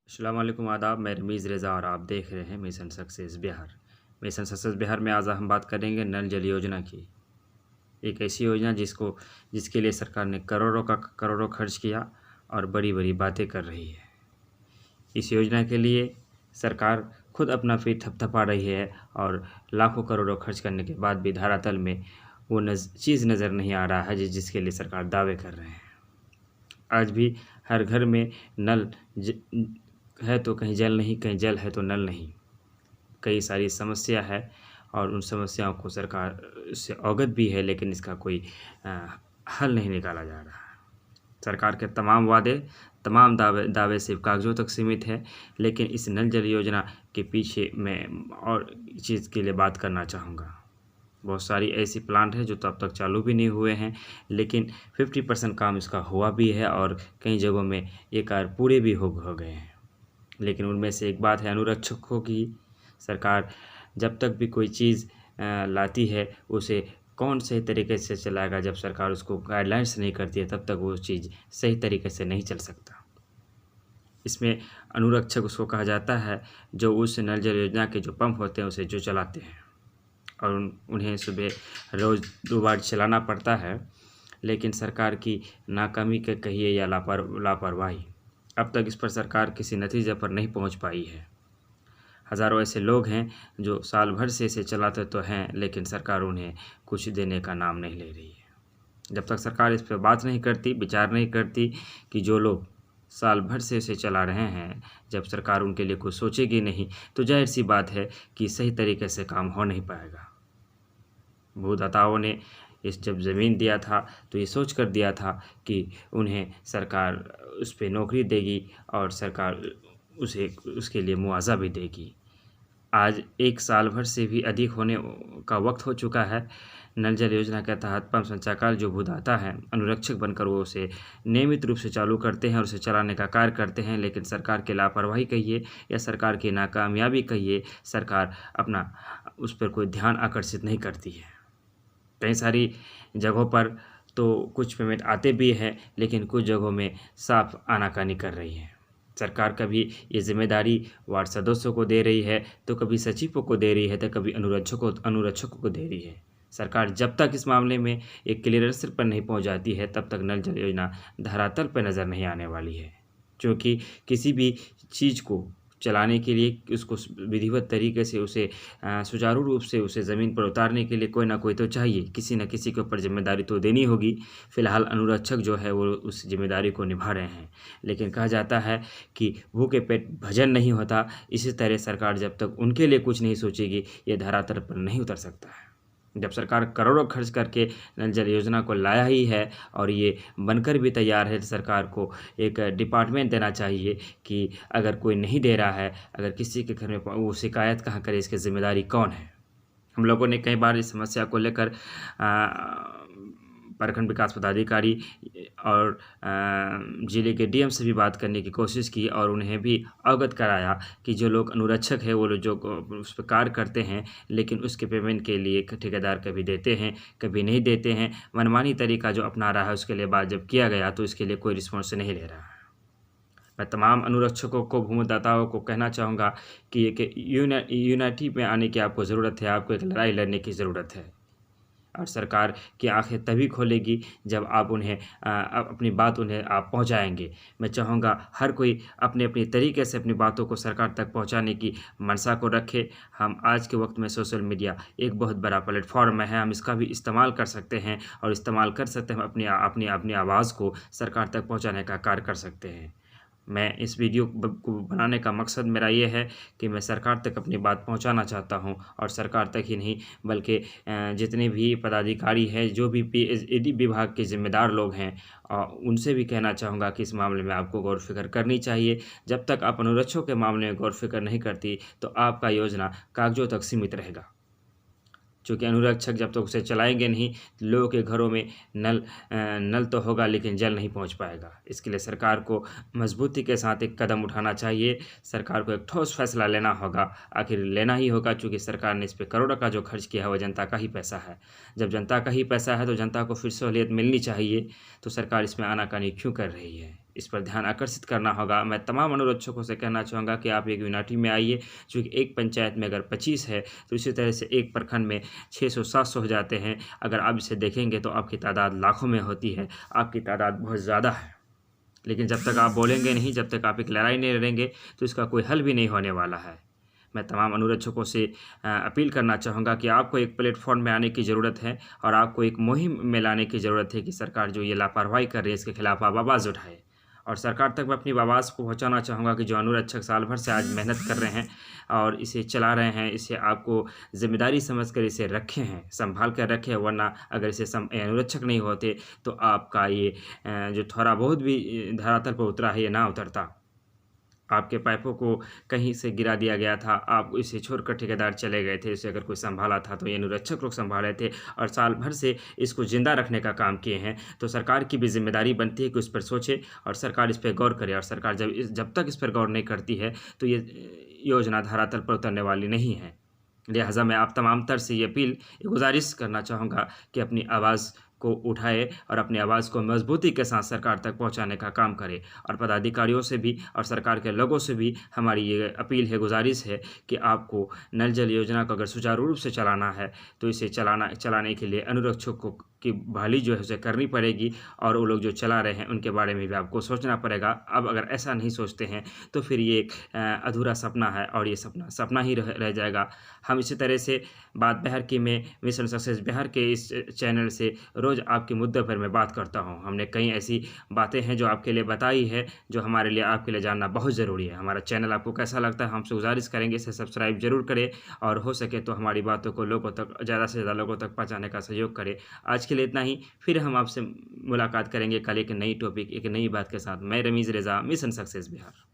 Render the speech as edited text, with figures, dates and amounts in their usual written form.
अस्सलाम वालेकुम आदाब। मैं रमीज़ रज़ा और आप देख रहे हैं mission success Bihar. Mission success Bihar में आज हम बात करेंगे नल जल योजना की। एक ऐसी योजना जिसके लिए सरकार ने करोड़ों खर्च किया और बड़ी बड़ी बातें कर रही है। इस योजना के लिए सरकार खुद अपना पेट थपथपा रही है और लाखों करोड़ों खर्च करने के बाद भी धरातल में वो चीज़ नज़र नहीं आ रहा है जिसके लिए सरकार दावे कर रहे हैं। आज भी हर घर में नल है तो कहीं जल नहीं, कहीं जल है तो नल नहीं। कई सारी समस्या है और उन समस्याओं को सरकार से अवगत भी है, लेकिन इसका कोई हल नहीं निकाला जा रहा है। सरकार के तमाम वादे, तमाम दावे सिर्फ कागज़ों तक सीमित है। लेकिन इस नल जल योजना के पीछे मैं और चीज़ के लिए बात करना चाहूँगा। बहुत सारी ऐसी प्लांट है जो तब तक चालू भी नहीं हुए हैं, लेकिन 50% काम इसका हुआ भी है और कई जगहों में ये कार्य पूरे भी हो गए हैं। लेकिन उनमें से एक बात है अनुरक्षकों की। सरकार जब तक भी कोई चीज़ लाती है उसे कौन सही तरीके से चलाएगा। जब सरकार उसको गाइडलाइंस नहीं करती है तब तक वो चीज़ सही तरीके से नहीं चल सकता। इसमें अनुरक्षक उसको कहा जाता है जो उस नल जल योजना के जो पंप होते हैं उसे जो चलाते हैं और उन्हें सुबह रोज़ 2 बार चलाना पड़ता है। लेकिन सरकार की नाकामी के कहिए या लापरवाही, अब तक इस पर सरकार किसी नतीजे पर नहीं पहुंच पाई है। हज़ारों ऐसे लोग हैं जो साल भर से इसे चलाते तो हैं, लेकिन सरकार उन्हें कुछ देने का नाम नहीं ले रही है। जब तक सरकार इस पर बात नहीं करती, विचार नहीं करती कि जो लोग साल भर से इसे चला रहे हैं, जब सरकार उनके लिए कुछ सोचेगी नहीं तो जाहिर सी बात है कि सही तरीके से काम हो नहीं पाएगा। भूदाताओं ने जब ज़मीन दिया था तो ये सोच कर दिया था कि उन्हें सरकार उस पे नौकरी देगी और सरकार उसके लिए मुआवजा भी देगी। आज 1 साल भर से भी अधिक होने का वक्त हो चुका है। नल जल योजना के तहत पंप संचालक जो भूदाता हैं, अनुरक्षक बनकर वो उसे नियमित रूप से चालू करते हैं और उसे चलाने का कार्य करते हैं, लेकिन सरकार की लापरवाही कहिए या सरकार की नाकामयाबी कहिए, सरकार अपना उस पर कोई ध्यान आकर्षित नहीं करती है। कई सारी जगहों पर तो कुछ पेमेंट आते भी हैं, लेकिन कुछ जगहों में साफ आनाकानी कर रही है। सरकार कभी ये ज़िम्मेदारी वार्ड सदस्यों को दे रही है, तो कभी सचिवों को दे रही है, तो कभी अनुरक्षकों को दे रही है। सरकार जब तक इस मामले में एक क्लियरेंस पर नहीं पहुँच जाती है, तब तक नल जल योजना धरातल पर नज़र नहीं आने वाली है। क्योंकि किसी भी चीज़ को चलाने के लिए उसको विधिवत तरीके से उसे सुचारू रूप से उसे ज़मीन पर उतारने के लिए कोई ना कोई तो चाहिए, किसी न किसी के ऊपर ज़िम्मेदारी तो देनी होगी। फ़िलहाल अनुरक्षक जो है वो उस ज़िम्मेदारी को निभा रहे हैं, लेकिन कहा जाता है कि भूखे पेट भजन नहीं होता। इसी तरह सरकार जब तक उनके लिए कुछ नहीं सोचेगी, ये धरातल पर नहीं उतर सकता है। जब सरकार करोड़ों खर्च करके नल जल योजना को लाया ही है और ये बनकर भी तैयार है, तो सरकार को एक डिपार्टमेंट देना चाहिए कि अगर कोई नहीं दे रहा है, अगर किसी के घर में वो शिकायत कहाँ करे, इसकी ज़िम्मेदारी कौन है। हम लोगों ने कई बार इस समस्या को लेकर प्रखंड विकास पदाधिकारी और ज़िले के डीएम से भी बात करने की कोशिश की और उन्हें भी अवगत कराया कि जो लोग अनुरक्षक हैं वो लोग जो उस पर कार्य करते हैं, लेकिन उसके पेमेंट के लिए ठेकेदार कभी देते हैं, कभी नहीं देते हैं। मनमानी तरीका जो अपना रहा है, उसके लिए बात जब किया गया तो इसके लिए कोई रिस्पॉन्स नहीं ले रहा है। मैं तमाम अनुरक्षकों को, भूमिदाताओं को कहना चाहूँगा कि एक यूनिटी में आने की आपको ज़रूरत है, आपको एक लड़ाई लड़ने की ज़रूरत है। और सरकार की आँखें तभी खोलेगी जब आप उन्हें अपनी बात उन्हें आप पहुँचाएँगे। मैं चाहूँगा हर कोई अपने-अपने तरीके से अपनी बातों को सरकार तक पहुँचाने की मंशा को रखे। हम आज के वक़्त में सोशल मीडिया एक बहुत बड़ा प्लेटफ़ॉर्म है, हम इसका भी इस्तेमाल कर सकते हैं और इस्तेमाल कर सकते हैं, हम अपनी आवाज़ को सरकार तक पहुँचाने का कार्य कर सकते हैं। मैं इस वीडियो को बनाने का मकसद मेरा ये है कि मैं सरकार तक अपनी बात पहुंचाना चाहता हूं और सरकार तक ही नहीं बल्कि जितने भी पदाधिकारी हैं, जो भी पीएचईडी विभाग के ज़िम्मेदार लोग हैं, उनसे भी कहना चाहूँगा कि इस मामले में आपको गौर फ़िक्र करनी चाहिए। जब तक आप अनुरक्षकों के मामले में गौर फ़िक्र नहीं करती तो आपका योजना कागज़ों तक सीमित रहेगा। चूँकि अनुरक्षक जब तक उसे चलाएँगे नहीं, लोगों के घरों में नल तो होगा लेकिन जल नहीं पहुँच पाएगा। इसके लिए सरकार को मज़बूती के साथ एक कदम उठाना चाहिए। सरकार को एक ठोस फैसला लेना होगा, आखिर लेना ही होगा, चूँकि सरकार ने इस पे करोड़ों का जो खर्च किया है वो जनता का ही पैसा है। जब जनता का ही पैसा है तो जनता को फिर सहूलियत मिलनी चाहिए, तो सरकार इसमें आनाकानी क्यों कर रही है? इस पर ध्यान आकर्षित करना होगा। मैं तमाम अनुरक्षकों से कहना चाहूँगा कि आप एक यूनिटी में आइए, चूँकि एक पंचायत में अगर 25 है तो इसी तरह से एक प्रखंड में 600-700 हो जाते हैं। अगर आप इसे देखेंगे तो आपकी तादाद लाखों में होती है, आपकी तादाद बहुत ज़्यादा है। लेकिन जब तक आप बोलेंगे नहीं, जब तक आप एक लड़ाई नहीं लड़ेंगे तो इसका कोई हल भी नहीं होने वाला है। मैं तमाम अनुरक्षकों से अपील करना चाहूँगा कि आपको एक प्लेटफॉर्म में आने की ज़रूरत है और आपको एक मुहिम में लाने की ज़रूरत है कि सरकार जो ये लापरवाही कर रही है इसके खिलाफ आप आवाज़ उठाएँ। और सरकार तक मैं अपनी आवाज़ को पहुँचाना चाहूँगा कि जो अनुरक्षक साल भर से आज मेहनत कर रहे हैं और इसे चला रहे हैं, इसे आपको ज़िम्मेदारी समझकर इसे रखे हैं, संभाल कर रखे हैं, वरना अगर इसे अनुरक्षक नहीं होते तो आपका ये जो थोड़ा बहुत भी धरातल पर उतरा है ये ना उतरता। आपके पाइपों को कहीं से गिरा दिया गया था, आप इसे छोड़कर ठेकेदार चले गए थे, इसे अगर कोई सँभाला था तो ये अनुरक्षक लोग सँभाले थे और साल भर से इसको ज़िंदा रखने का काम किए हैं। तो सरकार की भी ज़िम्मेदारी बनती है कि उस पर सोचे और सरकार इस पे गौर करे, और सरकार जब तक इस पर गौर नहीं करती है तो ये योजना धरातल पर उतरने वाली नहीं है। लिहाज़ा मैं आप तमाम तर से ये गुज़ारिश करना चाहूँगा कि अपनी आवाज़ को उठाए और अपनी आवाज़ को मजबूती के साथ सरकार तक पहुंचाने का काम करे। और पदाधिकारियों से भी और सरकार के लोगों से भी हमारी ये अपील है, गुजारिश है कि आपको नल जल योजना को अगर सुचारू रूप से चलाना है तो इसे चलाने के लिए अनुरक्षकों की बहाली जो है उसे करनी पड़ेगी, और वो लोग जो चला रहे हैं उनके बारे में भी आपको सोचना पड़ेगा। अब अगर ऐसा नहीं सोचते हैं तो फिर ये एक अधूरा सपना है और ये सपना ही रह जाएगा। हम इसी तरह से बात बिहार की में मिशन सक्सेस बिहार के इस चैनल से रोज़ आपके मुद्दे पर मैं बात करता हूँ। हमने कई ऐसी बातें हैं जो आपके लिए बताई है, जो हमारे लिए आपके लिए जानना बहुत ज़रूरी है। हमारा चैनल आपको कैसा लगता है, हमसे गुजारिश करेंगे इसे सब्सक्राइब ज़रूर करें और हो सके तो हमारी बातों को लोगों तक, ज़्यादा से ज़्यादा लोगों तक पहुँचाने का सहयोग करें। आज के लिए इतना ही, फिर हम आपसे मुलाकात करेंगे कल एक नई टॉपिक, एक नई बात के साथ। मैं रमीज़ रेज़ा, मिशन सक्सेस बिहार।